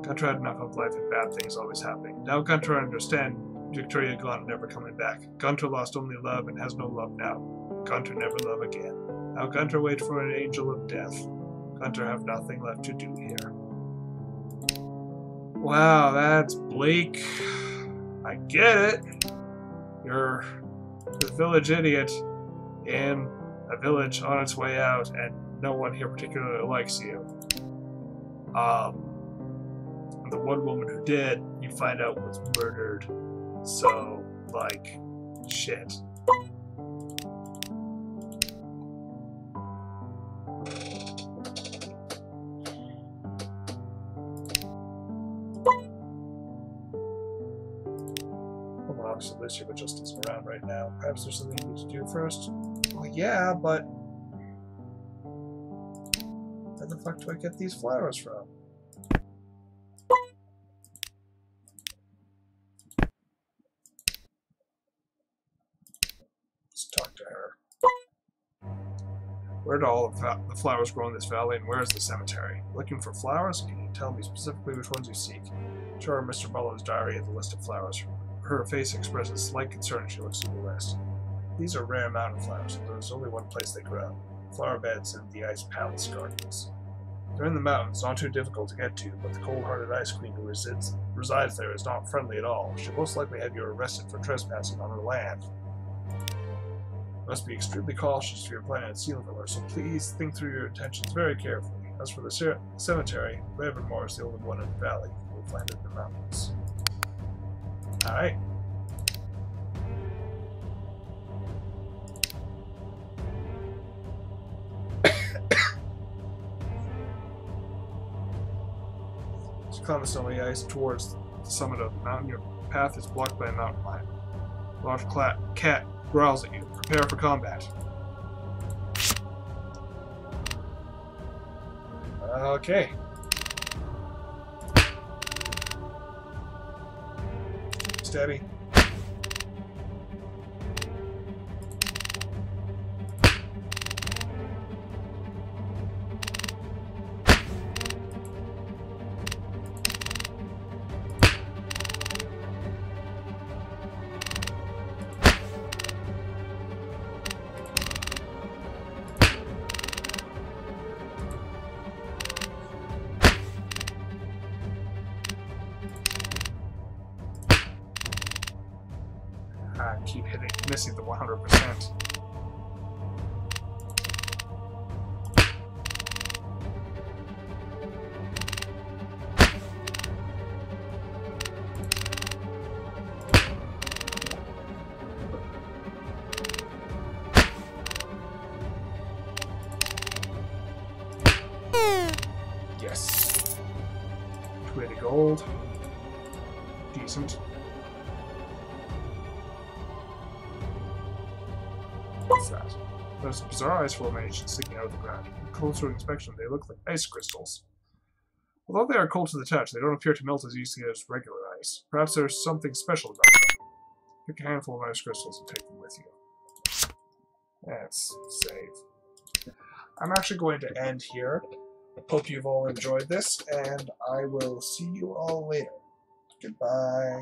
Gunter had enough of life and bad things always happening. Now Gunter understand Victoria gone and never coming back. Gunter lost only love and has no love now. Gunter never love again. Now Gunter wait for an angel of death. Gunter have nothing left to do here. Wow, that's bleak. I get it. You're the village idiot in a village on its way out, and no one here particularly likes you. The one woman who did, you find out was murdered. So, like, shit. Well, so Lucia just isn't around right now. Perhaps there's something you need to do first? Well, yeah, but where the fuck do I get these flowers from? Let's talk to her. Where do all the flowers grow in this valley, and where is the cemetery? Looking for flowers? Can you tell me specifically which ones you seek? Show her Mr. Barlow's diary and the list of flowers. Her face expresses slight concern as she looks through the list. These are rare mountain flowers, and there's only one place they grow. Flower beds in the Ice Palace Gardens. They're in the mountains, not too difficult to get to, but the cold-hearted Ice Queen who resides there is not friendly at all. She'll most likely have you arrested for trespassing on her land. You must be extremely cautious if you're planning on sealing with her, so please think through your intentions very carefully. As for the cemetery, Ravenmore is the only one in the valley. You'll find it in the mountains. Alright. Climb the snowy ice towards the summit of the mountain. Your path is blocked by a mountain lion. A large cat growls at you. Prepare for combat. Okay. Steady. I keep missing the 100%. Yes. 280 gold. Decent. What's that? There's a bizarre ice formation sticking out of the ground. On closer inspection, they look like ice crystals. Although they are cold to the touch, they don't appear to melt as easily as regular ice. Perhaps there's something special about them. Pick a handful of ice crystals and take them with you. Let's save. I'm actually going to end here. Hope you've all enjoyed this, and I will see you all later. Goodbye.